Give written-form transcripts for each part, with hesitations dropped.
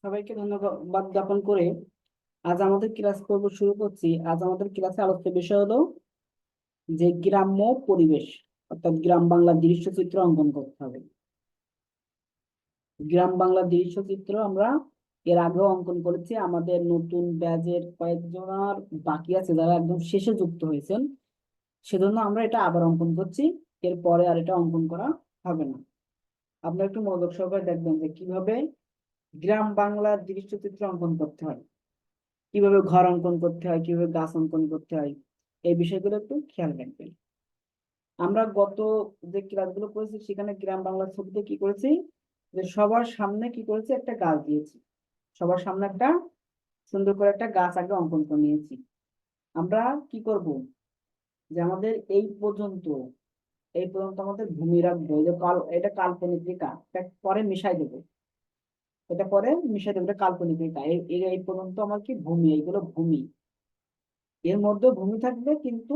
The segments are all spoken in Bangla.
সবাইকে ধন্যবাদ জ্ঞাপন করে আজ আমাদের ক্লাস পর্ব শুরু করছি। আজ আমাদের ক্লাসে আলোচ্য বিষয় হলো যে গ্রাম্য পরিবেশ, অর্থাৎ গ্রাম বাংলার দৃশ্যচিত্র অঙ্কন করতে হবে। গ্রাম বাংলার দৃশ্যচিত্র আমরা এর আগেও অঙ্কন করেছি। আমাদের নতুন ব্যাচের কয়েকজনের বাকি আছে যারা একদম শেষে যুক্ত হয়েছেন, সেজন্য আমরা এটা আবার অঙ্কন করছি। এরপরে আর এটা অঙ্কন করা হবে না। আপনারা একটু মনোযোগ সহকারে দেখবেন যে কিভাবে গ্রাম বাংলার দৃশ্যচিত্র অঙ্কন করতে হয়, কিভাবে ঘর অঙ্কন করতে হয়, কিভাবে গাছ অঙ্কন করতে হয়, এই বিষয়গুলো একটু খেয়াল রাখবেন। আমরা গত যে ক্লাসগুলো করেছি সেখানে গ্রাম বাংলার ছবিতে কি করেছি, যে সবার সামনে কি করেছি, একটা গাছ দিয়েছি। সবার সামনে একটা সুন্দর করে একটা গাছ আগে অঙ্কন করে নিয়েছি। আমরা কি করব, যে আমাদের এই পর্যন্ত আমাদের ভূমি রাখবো। এই যে এটা কাল্পনিক রেখা, এটা পরে মিশাই দেবো। এটা কাল্পনিক রেখা। এই পর্যন্ত আমার কি ভূমি, এইগুলো ভূমি। এর মধ্যে ভূমি থাকবে, কিন্তু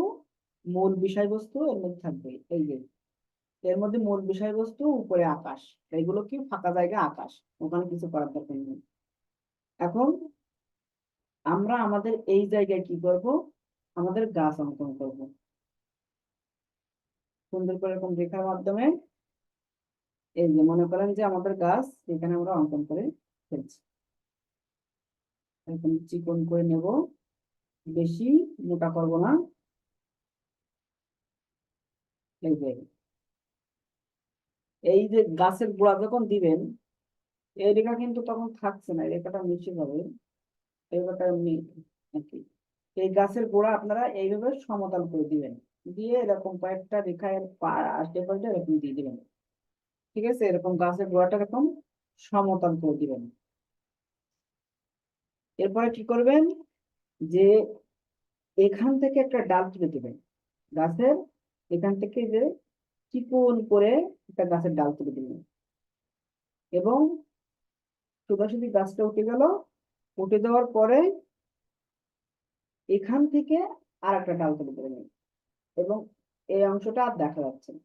মূল বিষয়বস্তু এর মধ্যে থাকবে। এই যে এর মধ্যে মূল বিষয়বস্তু উপরে আকাশ, এইগুলো কি ফাঁকা জায়গা আকাশ, ওখানে কিছু করার দরকার নেই। এখন আমরা আমাদের এই জায়গায় কি করব, আমাদের গাছ অঙ্কন করব সুন্দর করে এরকম রেখার মাধ্যমে। এই যে মনে করেন যে আমাদের গাছ এখানে আমরা অঙ্কন করে ফেলছি। এরকম চিকন করে নেব, বেশি মোটা করব না। এই যে গাছের গোড়া যখন দিবেন, এই রেখা কিন্তু তখন থাকছে না, এই রেখাটা মিশে যাবে। এই রেখাটা এমনি আর কি। এই গাছের গোড়া আপনারা এইভাবে সমতল করে দিবেন, দিয়ে এরকম কয়েকটা রেখা এর আশেপাশে এরকম দিয়ে দিবেন। ঠিক আছে, এরকম গাছের গোড়াটা এরকম সমতল করে দিবেন। এরপরে কি করবেন, যে এখান থেকে একটা ডাল তুলে দিবেন গাছের। এখান থেকে যে চিকন করে একটা গাছের ডাল তুলে দিবেন, এবং সোজাসুজি গাছটা উঠে গেল। উঠে যাওয়ার পরে এখান থেকে আর একটা ডাল তুলে দেবেন, এবং এই অংশটা আর দেখা যাচ্ছে না।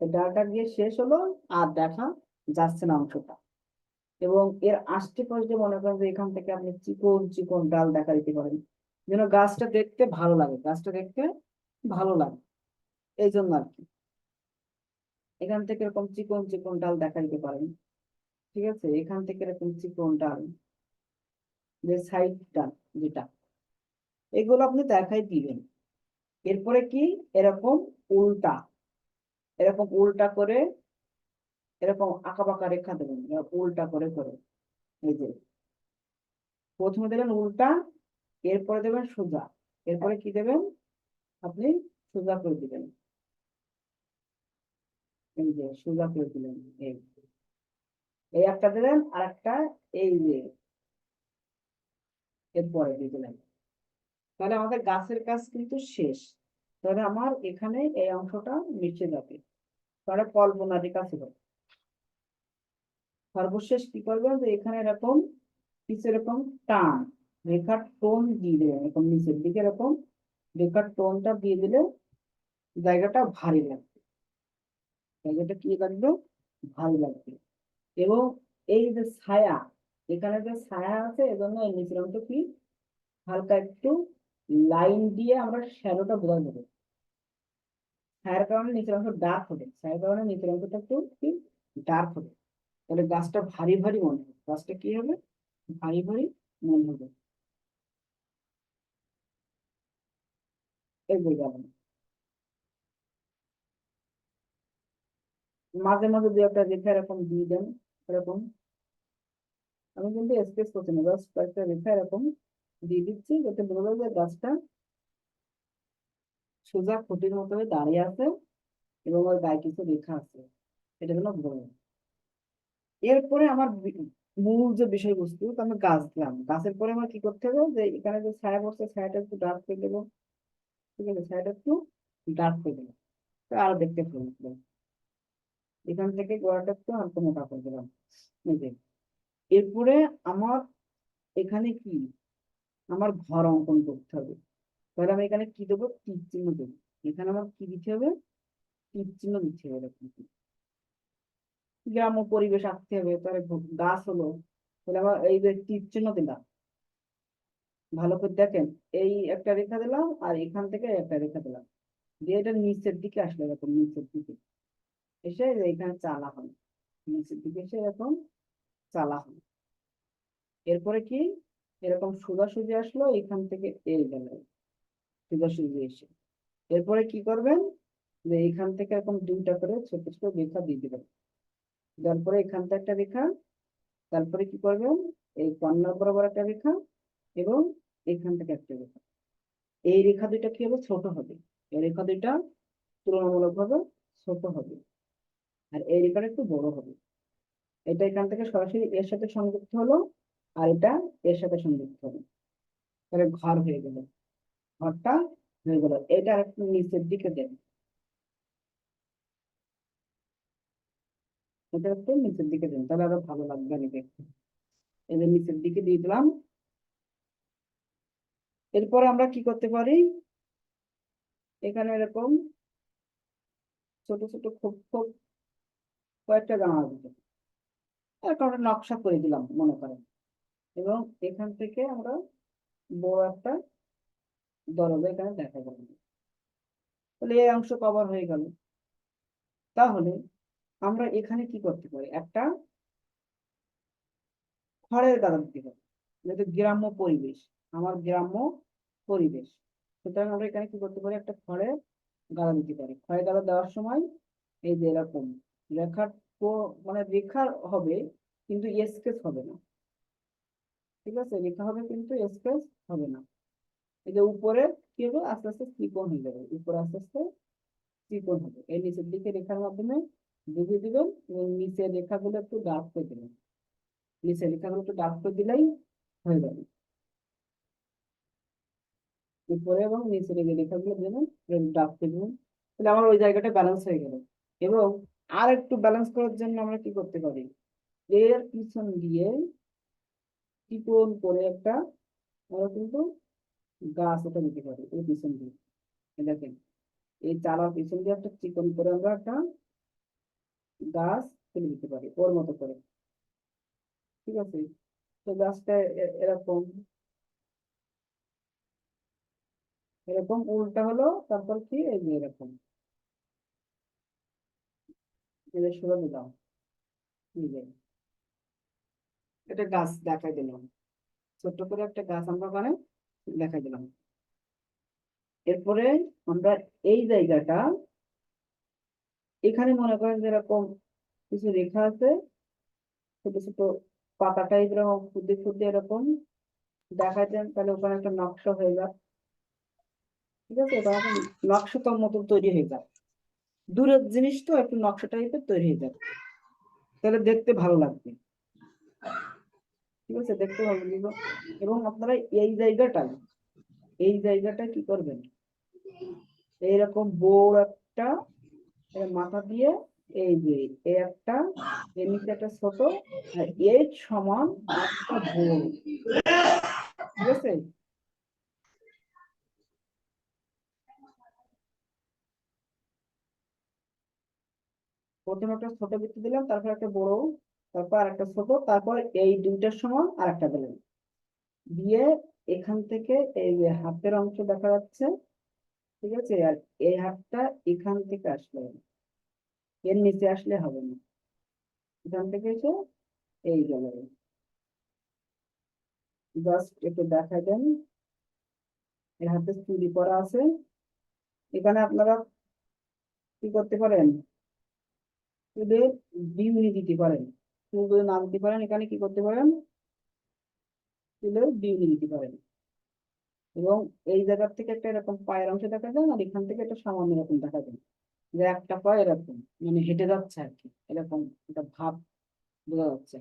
এই ডালটা গিয়ে শেষ হলো, আর দেখা যাচ্ছে না অংশটা। এবং এর আশেপাশে মনে করেন যে এখান থেকে আপনি চিকন চিকন ডাল দেখা দিতে পারেন, যেন গাছটা দেখতে ভালো লাগে, গাছটা দেখতে ভালো লাগে এই জন্য আর কি। এখান থেকে এরকম চিকন চিকন ডাল দেখা দিতে পারেন। ঠিক আছে, এখান থেকে এরকম চিকন ডাল, যে সাইড ডাল যেটা, এগুলো আপনি দেখাই দিবেন। এরপরে কি, এরকম উল্টা, এরকম উল্টা করে এরকম আঁকা বাঁকা রেখা দেবেন, উল্টা করে করে। এই যে প্রথমে দেবেন উল্টা, এরপরে দেবেন সোজা, এরপরে কি দেবেন আপনি, সোজা করে দিবেন। এই যে সোজা করে দিলেন, এই এই একটা দিলেন, আর একটা এই যে এরপরে দিয়ে দিলেন। তাহলে আমাদের গাছের কাজ কিন্তু শেষ। তাহলে আমার এখানে এই অংশটা মিশে যাবে। তাহলে কল্পনা রেখা ছিল। সর্বশেষ কি করবেন, যে এখানে এরকম কিছু এরকম টান, রেখার টোন দিয়ে দেবেন এরকম নিচের দিকে, এরকম রেখার টোনটা দিয়ে দিলে জায়গাটা ভারী লাগবে। জায়গাটা কি লাগবে, ভারী লাগবে। এবং এই যে ছায়া, এখানে যে ছায়া আছে, এজন্য এই নিচের অংশ কি হালকা একটু লাইন দিয়ে আমরা শ্যাডোটা বোঝা যাবে। ছায়ার কারণে নিচের অংশ ডার্ক হবে, ছায়ার কারণে নিচের অংশটা একটু কি ডার্ক হবে। তাহলে গাছটা ভারী ভারী মনে হবে, গাছটা কি হবে, ভারী ভারী মনে হবে। এই যে গেল। মাঝে মাঝে দু একটা রেখা এরকম দিয়ে দেন, এরকম। আমি কিন্তু স্কেচ করছি না, জাস্ট কয়েকটা রেখা এরকম দিয়ে দিচ্ছি, যাতে বোঝা যায় যে গাছটা সোজা খুঁটির মতো হয়ে দাঁড়িয়ে আছে, এবং ওর গায়ে কিছু রেখা আছে, এটা যেন বোঝা যায়। এরপরে আমার মূল যে বিষয়বস্তু, তো আমি গাছ দিলাম। গাছের পরে আমার কি করতে হবে, যে এখানে যে ছায়া পড়ছে, ছায়াটা একটু ডার্ক করে দেবো। ঠিক আছে, ছায়াটা একটু ডার্ক করে দেবো, তো আরো দেখতে ভালো লাগবে। এখান থেকে গোড়াটা একটু হালকা মোটা করে দিলাম। এই যে এরপরে আমার এখানে কি, আমার ঘর অঙ্কন করতে হবে। তাহলে আমি এখানে কি দেবো, তীর চিহ্ন দেবো। এখানে আমার কি দিতে হবে, তীর চিহ্ন দিতে হবে। এরকম গ্রাম্য পরিবেশ আঁকতে হবে, তাহলে গাছ হলো, তাহলে আমার এই যে তীর চিহ্ন দিলাম, ভালো করে দেখেন, এই একটা রেখা দিলাম আর এখান থেকে একটা রেখা দিলাম, দিয়ে এটা নিচের দিকে আসলে এরকম নিচের দিকে এসে এখানে চালা হলো, নিচের দিকে এসে এরকম চালা হলো। এরপরে কি এরকম সোজাসুজি আসলো এখান থেকে এই গেল সোজাসুজি এসে, এরপরে কি করবেন যে এখান থেকে এরকম দুইটা করে ছোট ছোট রেখা দিয়ে দিবেন, তারপরে এখান থেকে একটা রেখা, তারপরে কি করবেন এই কর্নার বরাবর একটা রেখা এবং এখান থেকে একটা রেখা। এই রেখা দুইটা কি হবে ছোট হবে, এই রেখা দুইটা তুলনামূলক ভাবে ছোট হবে আর এই রেখাটা একটু বড় হবে। এটা এখান থেকে সরাসরি এর সাথে সংযুক্ত হলো আর এটা এর সাথে সংযুক্ত হলো, তাহলে ঘর হয়ে গেল, ঘরটা হয়ে গেল। এটা একটু নিচের দিকে দেন, এটা একটু নিচের দিকে দেন, তাহলে আরো ভালো লাগবে আমি দেখতে। এদের নিচের দিকে দিয়ে দিলাম। এরপরে আমরা কি করতে পারি, এখানে এরকম ছোট ছোট খোপ খোপ কয়েকটা জামা দিতে, একটা নকশা করে দিলাম মনে করেন, এবং এখান থেকে আমরা বড় একটা দরজা এখানে দেখা গেল, তাহলে এই অংশ কভার হয়ে গেল। তাহলে আমরা এখানে কি করতে পারি, একটা খড়ের গাদা দিতে পারি, যেহেতু গ্রাম্য পরিবেশ, আমার গ্রাম্য পরিবেশ, সুতরাং আমরা এখানে কি করতে পারি, একটা খড়ের গাদা দিতে পারি। খড়ের গাদা দেওয়ার সময় এই যে এরকম রেখার মানে রেখা হবে কিন্তু স্কেচ হবে না, ঠিক আছে, রেখা হবে কিন্তু স্কেচ হবে না। এই যে উপরে কি হবে আস্তে আস্তে ত্রিকোণ হয়ে যাবে, উপরে আস্তে আস্তে ত্রিকোণ হবে, এই নিচের দিকে রেখার মাধ্যমে বুঝিয়ে দিবেন এবং নিচের রেখাগুলো একটু ডার্ক করে দিবেন, নিচের রেখাগুলো একটু ডার্ক করে দিলেই হয়ে যাবে। উপরে এবং নিচের যে রেখাগুলো দেবেন ডার্ক করে দেবেন, তাহলে আমার ওই জায়গাটা ব্যালেন্স হয়ে গেল। এবং আর একটু ব্যালেন্স করার জন্য আমরা কি করতে পারি, এর পিছন দিয়ে ত্রিকোণ করে একটা আমরা কিন্তু গাছ ওটা নিতে পারি এর পিছন দিয়ে। এই দেখেন এই চালার পিছন দিয়ে একটা চিকন করে আমরা একটা গাছ তুলে দিতে পারি ওর মতো করে, ঠিক আছে। তো গাছটা এরকম এরকম উল্টা হলো, তারপর কি এই যে এরকম এদের সুরা দিলাম, এই যে এটা গাছ দেখাই দিলাম, ছোট্ট করে একটা গাছ আমরা ওখানে দেখাই দিলাম। এরপরে আমরা এই জায়গাটা এখানে মনে করেন যে এরকম কিছু রেখা আছে, ছোট ছোট পাতা টাইপের ফুটে ফুটে এরকম দেখা দেন, তাহলে ওখানে একটা নকশা হয়ে যায়, ঠিক আছে, ওখানে একটা নকশা তোর মতো তৈরি হয়ে যায়, দূরের জিনিস তো একটু নকশা টাইপের তৈরি হয়ে যাবে, তাহলে দেখতে ভালো লাগবে, ঠিক আছে, দেখতে ভালো লাগবে। এবং আপনারা এই জায়গাটা কি করবেন, এইরকম বড় একটা মাথা দিয়ে এই যে এই একটা এর নিচে একটা ছোট আর এর সমান একটা বড়, ঠিক আছে। প্রথমে একটা ছোট বৃত্ত দিলাম, তারপর একটা বড়, তারপর আর একটা ছোট, তারপর এই দুইটার সমান আর একটা দিলাম, দিয়ে এখান থেকে এই যে হাতের অংশ দেখা যাচ্ছে, ঠিক আছে, আর এই হাতটা এখান থেকে আসলে হবে, এর নিচে আসলে হবে না, এখান থেকে এসে এই গেল, জাস্ট একটু দেখা দেন, এর হাতে চুড়ি করা আছে, এখানে আপনারা কি করতে পারেন, চুলের বিউনি দিতে পারেন, চুল যদি না দিতে পারেন এখানে কি করতে পারেন, চুলের বিউনি দিতে পারেন। এবং এই জায়গার থেকে একটা এরকম পায়ের অংশ দেখা যায় আর এখান থেকে একটা সামান্য এরকম দেখা যায়, যে একটা পা এরকম মানে হেঁটে যাচ্ছে আর কি, এরকম একটা ভাব বোঝা যাচ্ছে,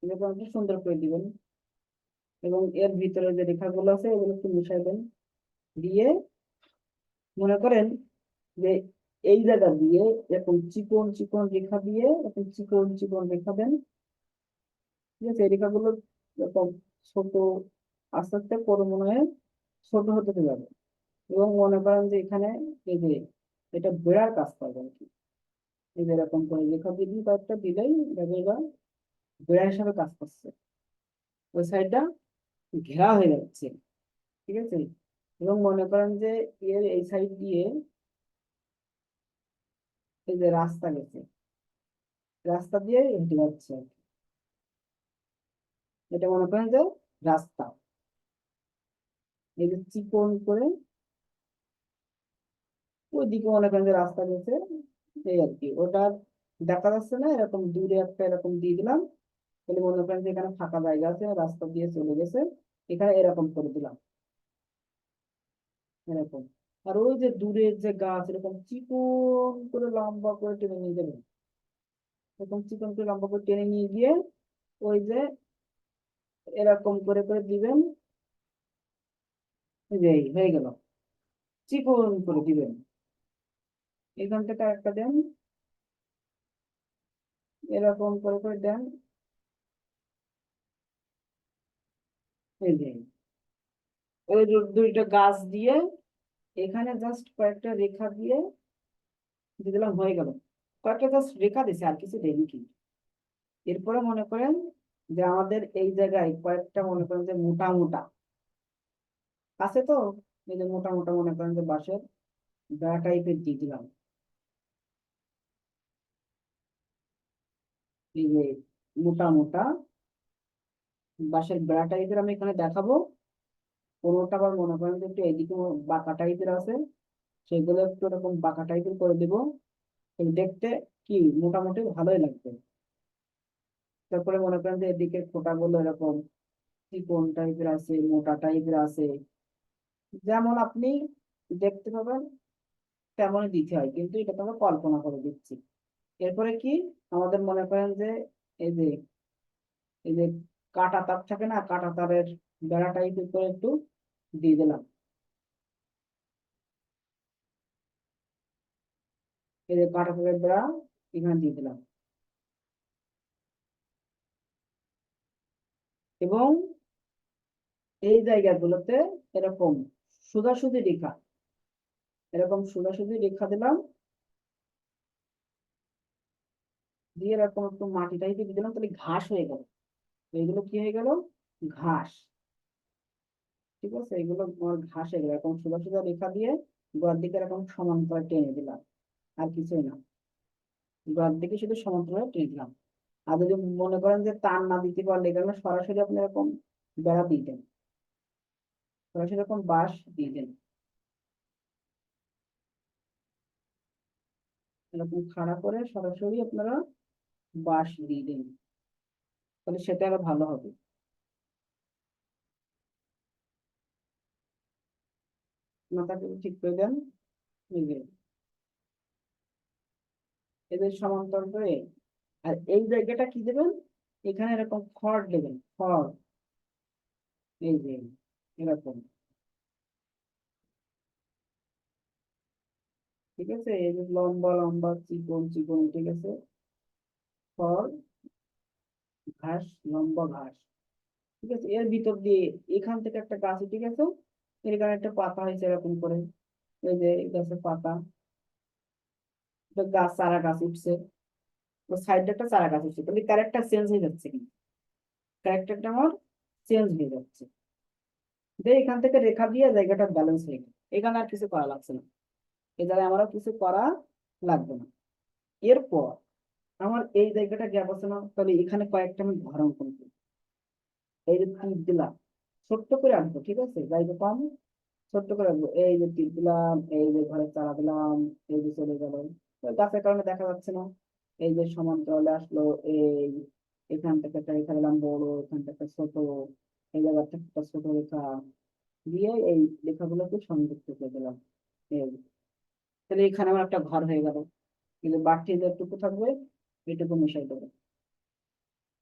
এরকম একটু সুন্দর করে দিবেন। এবং এর ভিতরে যে রেখাগুলো আছে এগুলো একটু মিশাই দেন, দিয়ে মনে করেন যে এই জায়গা দিয়ে এরকম চিকন চিকন রেখা দিয়ে এরকম চিকন চিকন রেখা দেন, ঠিক আছে, এই রেখাগুলো এরকম ছোট আস্তে আস্তে করে মনে হয় ছোট হতে যাবে। এবং মনে করেন যে এখানে এই যে এটা বেড়ার কাজ করবে আর কি, এই যে এরকম করে রেখা দিবি, কয়েকটা দিলেই দেখবে বেড়া হিসাবে কাজ করছে, ওই সাইডটা ঘেরা হয়ে যাচ্ছে। ঠিক আছে, এবং মনে করেন যে এর এই সাইড দিয়ে এই যে রাস্তা গেছে, রাস্তা দিয়ে হেঁটে যাচ্ছে আর কি। এটা মনে করেন যে রাস্তা, এই যে চিকন করে ওইদিকে মনে করেন যে রাস্তা গেছে, এই আর কি। ওটা দেখা যাচ্ছে না, এরকম দূরে একটা এরকম দিয়ে দিলাম, তাহলে মনে করেন যে এখানে ফাঁকা জায়গা আছে, রাস্তা দিয়ে চলে গেছে, এখানে এরকম করে দিলাম, এরকম। আর ওই যে দূরের যে গাছ এরকম চিকন করে লম্বা করে টেনে নিয়ে যাবেন, এরকম চিকন করে লম্বা করে টেনে নিয়ে গিয়ে ওই যে এরকম করে করে দিবেন, এই যে এই হয়ে গেল, চিকন করে দিবেন। এখান থেকে একটা দেন, এরকম করে করে দেন, এই যে ওই দুইটা গাছ দিয়ে এখানে জাস্ট কয়েকটা রেখা দিয়ে দিয়ে দিলাম, হয়ে গেল। কয়েকটা জাস্ট রেখা দিছে, আর কিছু দেয়নি কিন্তু। এরপরে মনে করেন যে আমাদের এই জায়গায় কয়েকটা মনে করেন যে মোটা মোটা আছে তো, এই যে মোটা মোটা মনে করেন যে বাঁশের বেড়া টাইপের দিয়ে দিলাম, এই যে মোটা মোটা বাঁশের বেড়া টাইপের আমি এখানে দেখাবো। কোনোটা আবার মনে করেন যে একটু এদিকে বাঁকা টাইপের আছে, সেগুলো একটু এরকম বাঁকা টাইপের করে দিব, দেখতে কি মোটামুটি ভালোই লাগবে। তারপরে মনে করেন যে এদিকে ফোঁটাগুলো এরকম চিকন টাইপের আছে, মোটা টাইপের আছে, যেমন আপনি দেখতে পাবেন তেমনই দিতে হয়, কিন্তু এটা তো আমরা কল্পনা করে দিচ্ছি। এরপরে কি আমাদের মনে করেন যে এই যে এই যে কাঁটা তার থাকে না, কাঁটা তারের বেড়া টাইপের করে একটু দিয়ে দিলাম, এই যে কাঁটা তারের বেড়া এখানে দিয়ে দিলাম, এবং এই জায়গাগুলোতে এরকম সোজাসুজি রেখা, এরকম সোজাসুজি রেখা দিলাম, দিয়ে এরকম একটু মাটি টাইপের দিয়ে দিলাম, তাহলে ঘাস হয়ে গেল। এইগুলো কি হয়ে গেল? ঘাস। ঠিক আছে, এগুলো আমার ঘাস হয়ে গেল, এরকম সোজা সোজা রেখা দিয়ে গোড়ার দিকে এরকম সমান্তরাল টেনে দিলাম, আর কিছুই না, গোড়ার দিকে শুধু সমান্তরাল টেনে দিলাম। আর যদি মনে করেন যে টান না দিতে পারলে এখানে সরাসরি আপনি এরকম বেড়া দিয়ে দেন, সরাসরি এরকম বাঁশ দিয়ে দেন, এরকম খাড়া করে সরাসরি আপনারা বাঁশ দিয়ে দেন, তাহলে সেটা আরো ভালো হবে। মাথাটা ঠিক করে দেন, এই যে এদের সমান্তরাল করে। আর এই জায়গাটা কি দেবেন, এখানে এরকম খড় দেবেন, খড়, এই যে এরকম। ঠিক আছে, এই যে লম্বা লম্বা চিকন চিকন, ঠিক আছে, খড়, ঘাস, লম্বা ঘাস। ঠিক আছে, এর ভিতর দিয়ে এখান থেকে একটা গাছ, ঠিক আছে, এখানে একটা পাতা হয়েছে এরকম করে, এই যে এই গাছের পাতা, একটা গাছ, চারা গাছ উঠছে, ও সাইডে একটা চারা গাছ উঠছে, তাহলে ক্যারেক্টার চেঞ্জ হয়ে যাচ্ছে, কিন্তু ক্যারেক্টারটা আমার চেঞ্জ হয়ে যাচ্ছে। দিয়ে এখান থেকে রেখা দিয়ে জায়গাটা ব্যালেন্স হয়ে গেল, এখানে আর কিছু করা লাগছে না, এই জায়গায় আমার আর কিছু করা লাগবে না। এরপর আমার এই জায়গাটা গ্যাপ আছে না, তাহলে এখানে কয়েকটা আমি ঘর অঙ্কন করি। এই যে তীর দিলাম, ছোট্ট করে আঁকবো, ঠিক আছে, জায়গা কম, ছোট্ট করে আঁকবো, এই যে তীর দিলাম, এই যে ঘরে চারা দিলাম, এই যে চলে গেল, তো গাছের কারণে দেখা যাচ্ছে না, এই যে সমান্তরালে আসলো, এই এখান থেকে একটা রেখা দিলাম বড়, এখান থেকে একটা ছোট, এই জায়গা থেকে একটা ছোট রেখা দিয়ে এই রেখাগুলোকে সংযুক্ত করে দিলাম, এই। তাহলে এখানে আমার একটা ঘর হয়ে গেল, কিন্তু বাড়তি যেটুকু থাকবে এটুকু মিশাই দেবো।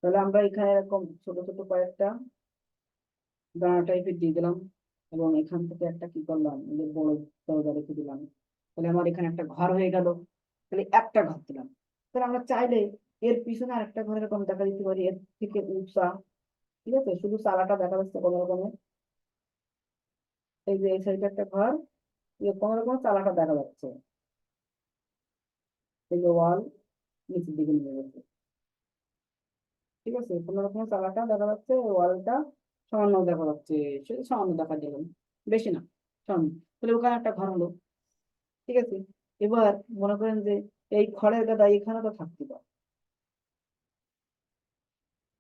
তাহলে আমরা এখানে এরকম ছোট ছোট কয়েকটা দানা টাইপের দিয়ে দিলাম, এবং এখান থেকে একটা কি করলাম, এই যে বড় দরজা রেখে দিলাম, তাহলে আমার এখানে একটা ঘর হয়ে গেল। তাহলে একটা ঘর দিলাম, তাহলে আমরা চাইলে এর পিছনে আরেকটা ঘর এরকম দেখা দিতে পারি, এর থেকে উঁচা। ঠিক আছে, শুধু চালাটা দেখা যাচ্ছে কোনো রকমের, এই যে এই সাইডে একটা ঘর, এই যে কোনো রকমের চালাটা দেখা যাচ্ছে, এই যে ওয়াল, নিচের দিকে নেমে গেছে। ঠিক আছে, কোনো রকমের চাকাটা দেখা যাচ্ছে, ওয়ালটা সামান্য দেখা যাচ্ছে, শুধু সামান্য দেখা দিলাম, বেশি না, সামান্য। তাহলে ওখানে একটা ঘর হলো। ঠিক আছে, এবার মনে করেন যে এই খড়ের গাদা এখানে তো থাকতে পারে,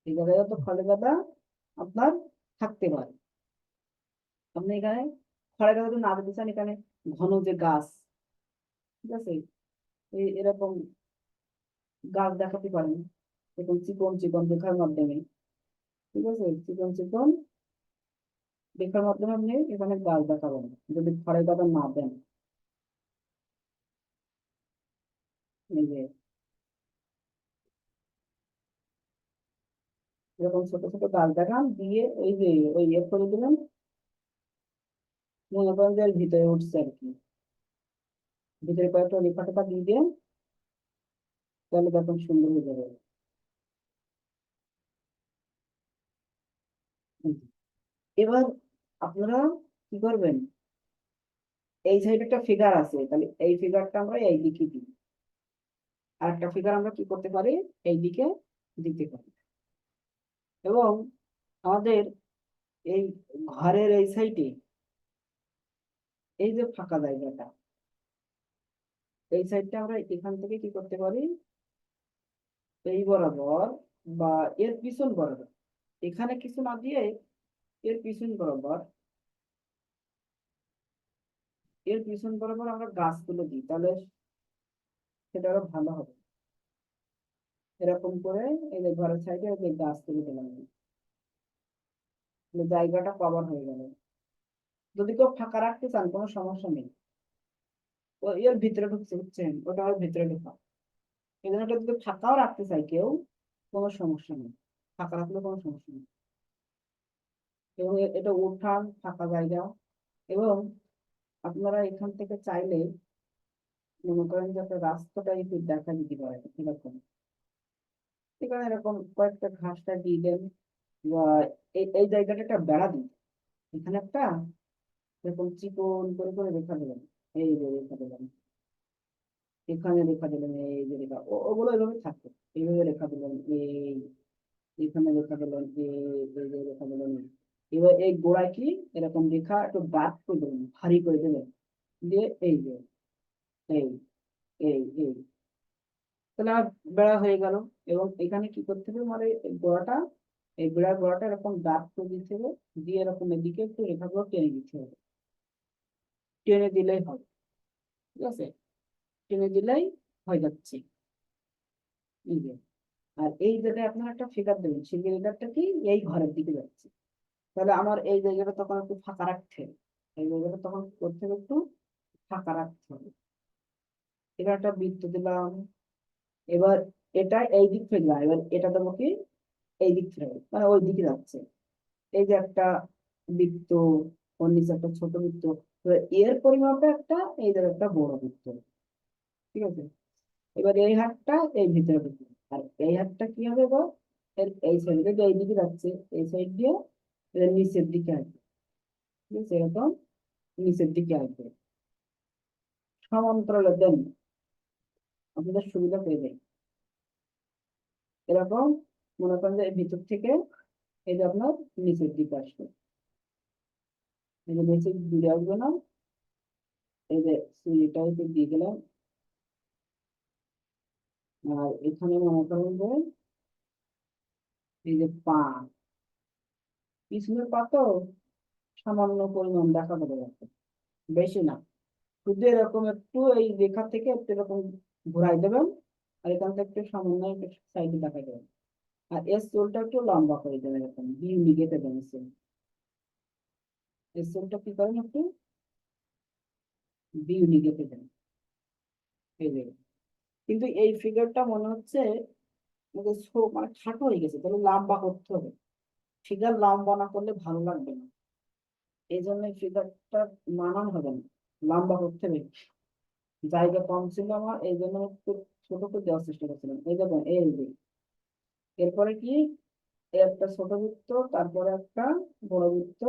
এই জায়গায় তো খড়ের গাদা আপনার থাকতে পারে। আপনি এখানে খড়ের গাদা না দিতে চান, এখানে ঘন যে গাছ, ঠিক আছে, এরকম গাছ দেখাতে পারেন, এরকম চিকন চিকন রেখার মাধ্যমে। ঠিক আছে, চিকন চিকন রেখার মাধ্যমে আপনি এখানে গাছ দেখাবেন, যদি খড়ের গাদা না দেন। এই যে এরকম ছোট ছোট গাছ দেখান দিয়ে এই যে ওই ইয়ে করে দিলেন, মনে করেন যে এর ভিতরে উঠছে আর কি, ভিতরে কয়েকটা রেখা টেখা দিয়ে দিয়ে, তাহলে তখন সুন্দর হয়ে যাবে। হুম। এবার আপনারা কি করবেন, এই সাইডে একটা ফিগার আছে, তাহলে এই ফিগারটা আমরা এই দিকে দিই, আর একটা ফিগার আমরা কি করতে পারি, এই দিকে দিতে পারি। এবং আমাদের এই ঘরের এই সাইডে এই যে ফাঁকা জায়গাটা, এই সাইডটা আমরা এখান থেকে কি করতে পারি, এই বরাবর বা এর পিছন বরাবর, এখানে কিছু না দিয়ে এর পিছন বরাবর, এর পিছন বরাবর আমরা গাছগুলো দিই, তাহলে সেটা আরো ভালো হবে। এরকম করে এই যে ঘরের সাইডে এই গাছ তুলে দিলাম, তাহলে জায়গাটা কভার হয়ে গেল। যদি কেউ ফাঁকা রাখতে চান কোনো সমস্যা নেই, ও এর ভিতরে ঢুকছে, বুঝছেন, ওটা ওর ভিতরে ঢোকা, এই জন্য ওটা যদি ফাঁকাও রাখতে চাই কেউ, কোনো সমস্যা নেই, ফাঁকা রাখলে কোনো সমস্যা নেই। এবং এটা উঠান ফাঁকা জায়গা। এবং আপনারা এখান থেকে চাইলে মনে করেন যে একটা রাস্তাটা একটু দেখা দিতে পারে এরকম, এখানে এরকম কয়েকটা ঘাসটা দিয়ে দেন, বা এই জায়গাটা একটা বেড়া দিন, এখানে একটা এরকম চিকন করে করে রেখা দিলেন, এই যে রেখা দিলেন, এখানে রেখা দিলেন, এই যে রেখা, ওগুলো এভাবে থাকবে, এইভাবে রেখা দিলেন, এই এখানে রেখা দিলেন, এই যে রেখা দিলেন। এবার এই গোড়ায় কি এরকম রেখা একটু দাঁত করে দেবেন, ভারী করে দেবেন, দিয়ে এই যে এই এই তাহলে আমার বেড়া হয়ে গেল। এবং এখানে কি করতে হবে, মানে এই গোড়াটা, এই বেড়ার গোড়াটা এরকম দাঁত করে দিতে হবে, দিয়ে এরকম এদিকে একটু রেখাগুলো টেনে দিতে হবে, টেনে দিলেই হবে। ঠিক আছে, টেনে দিলেই হয়ে যাচ্ছে। এই যে, আর এই জায়গায় আপনার একটা ফিগার দেবেন, সেই ফিগারটা কি এই ঘরের দিকে যাচ্ছে, তাহলে আমার এই জায়গাটা তখন একটু ফাঁকা রাখতে হবে, এই জায়গাটা তখন করতে হবে একটু ফাঁকা রাখতে হবে। এবার একটা বৃত্ত দিলাম, এবার এটা এই দিক থেকে যায়, এবার এটা দেবো কি এই দিক থেকে, মানে ওই দিকে যাচ্ছে। এই যে একটা বৃত্ত, ওর নিচে একটা ছোট বৃত্ত, এবার এর পরিমাপে একটা, এই জায়গায় একটা বড় বৃত্ত। ঠিক আছে, এবার এই হাতটা এই ভিতরে ঢুকবে, আর এই হাতটা কি হবে গো, এই সাইড থেকে এই দিকে যাচ্ছে, এই সাইড দিয়ে এর নিচের দিকে আসবে। ঠিক আছে, এরকম নিচের দিকে আসবে, সমান্তরালে দেন, আপনাদের সুবিধা পেয়ে যায়। এরকম মনে করেন যে এই ভিতর থেকে এই যে আপনার নিচের দিকে আসবে, এই যে নিচে দূরে আসবে না, এই যে সুইটা দিয়ে গেলাম। আর এখানে মনে করেন যে এই যে পা, পিছনের পা তো সামান্য পরিমাণ দেখা যাবে যাচ্ছে, বেশি না, শুধু এরকম একটু এই রেখা থেকে একটু এরকম ঘুরাই দেবেন, আর এখান থেকে একটু সামান্য একটু সাইডে দেখা দেবেন। আর এর চুলটা একটু লম্বা করে দেবেন, এরকম বিউনি গেঁথে দেবেন চুল, এর চুলটা কি করেন একটু বিউনি গেঁথে দেবেন, এই যে। কিন্তু এই ফিগারটা মনে হচ্ছে আমাদের মানে খাটো হয়ে গেছে, তাহলে লম্বা করতে হবে, ফিগার লম্বা না করলে ভালো লাগবে না, এই জন্য ফিগারটা মানান হবে না, লম্বা করতে হবে। জায়গা কম ছিল আমার, এই জন্য একটু ছোট করে দেওয়ার চেষ্টা করছিলাম, এই দেখুন এই যে। এরপরে কি, একটা ছোট বৃত্ত, তারপরে একটা বড় বৃত্ত,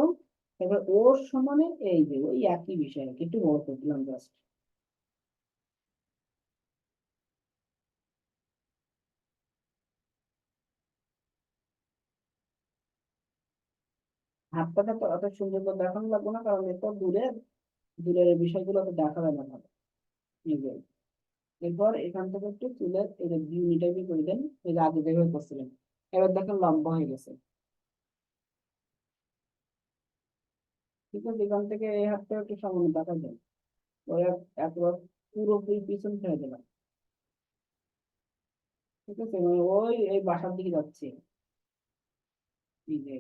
এবার ওর সমানে এই যে ওই একই বিষয় আর কি, একটু বড় করে দিলাম জাস্ট। হাতটা তো অত সুন্দর করে দেখানো লাগবে না, কারণ এটা দূরের দূরের এই বিষয়গুলো তো দেখা যায় না ভালো। এই যে, এরপর এখান থেকে একটু চুলের এই যে বিউনি টাইপের করে দেন, এই যে আগে যেভাবে করছিলেন, এবার দেখেন লম্বা হয়ে গেছে। ঠিক আছে, এখান থেকে এই হাতটা একটু সামান্য দেখা যায়, ওই একবার পুরোপুরি পিছন ফেলে দিলাম। ঠিক আছে, মানে ওই এই বাসার দিকে যাচ্ছে। এই যে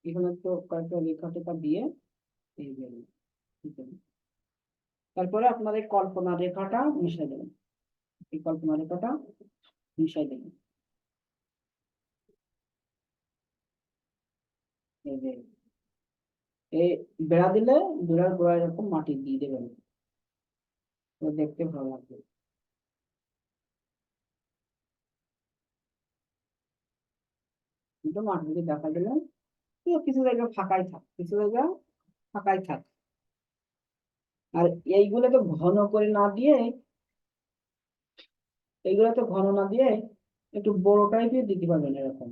এখানে তো কয়েকটা রেখা টেখা দিয়ে এই যে, ঠিক আছে। তারপরে আপনার এই কল্পনা রেখাটা মিশাই দেবেন, এই কল্পনা রেখাটা মিশাই দেবেন। এই যে এই বেড়া দিলে বেড়ার গোড়ায় এরকম মাটি দিয়ে দেবেন, তো দেখতে ভালো লাগবে। কিন্তু মাটি দিয়ে দেখা দিলে তো কিছু জায়গা ফাঁকাই থাক, কিছু জায়গা ফাঁকাই থাক। আর এইগুলো তো ঘন করে না দিয়ে, এইগুলো তো ঘন না দিয়ে একটু বড় টাইপের দিতে পারবেন, এরকম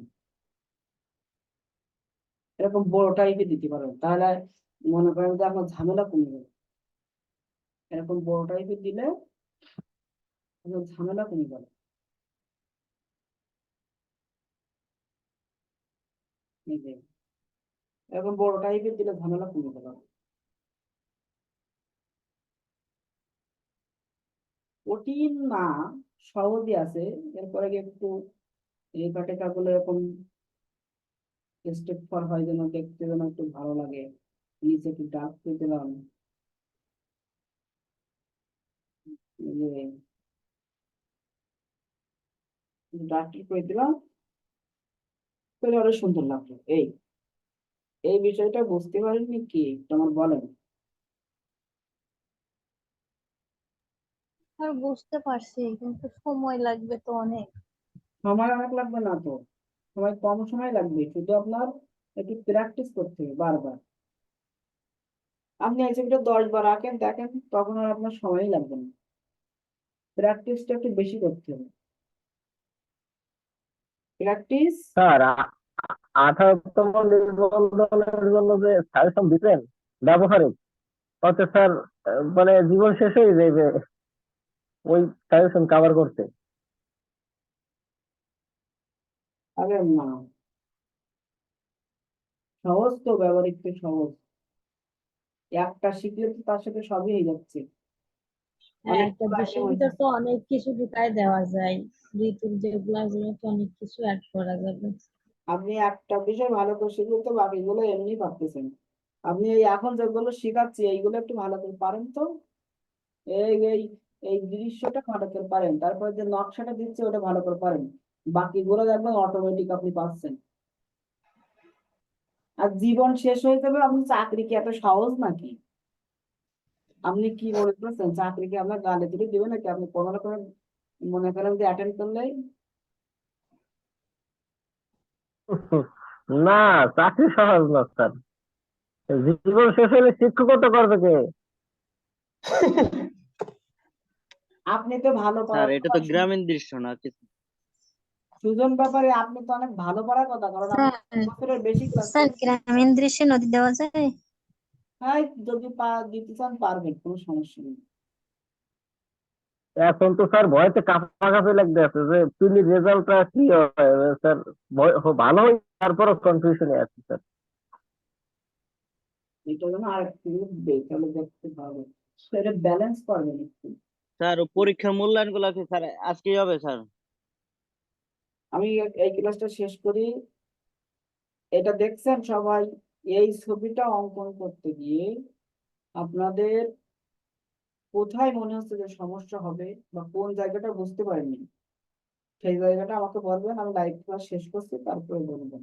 এরকম বড় টাইপের দিতে পারবেন, তাহলে মনে করেন যে আপনার ঝামেলা কমে যাবে। এরকম বড় টাইপের দিলে আপনার ঝামেলা কমে যাবে। এই যে এরকম বড় টাইপের দিলে ঝামেলা কমে যাবে। কঠিন না, সহজই আছে। এরপরে গিয়ে একটু রেখা টেখা গুলো এরকম স্টেপ ফর হয়, যেন দেখতে যেন একটু ভালো লাগে। নিচে একটু ডার্ক করে দিলাম, ডার্ক করে দিলাম, তাহলে আরো সুন্দর লাগলো। এই এই বিষয়টা বুঝতে পারেননি কি তোমার বলেন? আর বুঝতে পারছি, কিন্তু সময় লাগবে তো অনেক। সময় অনেক লাগবে না তো, সময় কম সময় লাগবে, শুধু আপনার একটু প্র্যাকটিস করতে হবে বারবার। আপনি এই ছবিটা 10 বার আঁকেন দেখেন, তখন আর আপনার সময় লাগবে না। প্র্যাকটিসটা একটু বেশি করতে হবে, প্র্যাকটিস। স্যার 18তম নিবন্ধনের জন্য যে সাজেশন দিতেন ব্যবহারিক, তাতে স্যার মানে জীবন শেষ হয়ে যাবে ওই সাজেশন কভার করতে। আরে না, সহজ তো, ব্যবহারিক তো সহজ, একটা শিখলে তো তার সাথে সবই হয়ে যাচ্ছে। হ্যাঁ, অনেক একটা আগে বিষয়ের হয়েছে। ভিতর তো অনেক কিছু ঢুকায় দেওয়া যায়। ঋতুর যেগুলা ওগুলো তো অনেক কিছু অ্যাড করা যাবে। আপনি একটা বিষয় ভালো করে শিখলে তো বাকিগুলো এমনি পারতেছেন। আপনি এই এখন যেগুলো শিখাচ্ছি এইগুলো একটু ভালো করে পারেন তো, এই এই এই দৃশ্যটা ভালো করে পারেন, তারপরে যে নকশাটা দিচ্ছে ওটা ভালো করে পারেন, বাকিগুলো দেখবেন অটোমেটিক আপনি পাচ্ছেন। আর জীবন শেষ হয়ে যাবে, আপনি চাকরি কি এত সহজ নাকি? আপনি কি মনে করছেন চাকরি কি আপনার গালে তুলে দিবে নাকি? আপনি কোনো রকম মনে করেন যে অ্যাটেন্ড করলেই? না, চাকরি সহজ না স্যার, জীবন শেষ হলে শিক্ষকতা করবে কে? আপনি তো ভালো স্যার পড়ার এটা কথা তো গ্রামীণ দৃশ্য না কিছু। সুজন ব্যাপারে, আপনি তো অনেক ভালো পড়ার কথা, কারণ আপনি স্যার, 1 বছরের বেশি ক্লাস স্যার করছেন। গ্রামীণ দৃশ্যে নদী দেওয়া যায়? হ্যাঁ, যদি দিতে চান পারবেন, কোনো সমস্যা নেই। এখন তো স্যার ভয়তে কাঁপাকাঁপি লাগতে আছে যে পিলির রেজাল্টটা কি হয় স্যার। ভালো হয়, তারপরও কনফিউশনে আছে স্যার। এটা যেন আর একটু তাহলে দেখতে পারবে, সেটা ব্যালেন্স করবেন একটু। স্যার ও পরীক্ষার মূল্যায়ন গুলা কি স্যার আজকেই হবে স্যার? আমি এই ক্লাসটা শেষ করি। এটা দেখছেন সবাই, এই ছবিটা অঙ্কন করতে গিয়ে আপনাদের কোথায় মনে হচ্ছে যে সমস্যা হবে, বা কোন জায়গাটা বুঝতে পারেননি, সেই জায়গাটা আমাকে বলবেন, আমি লাইভ ক্লাস শেষ করছি তারপরে বলবেন।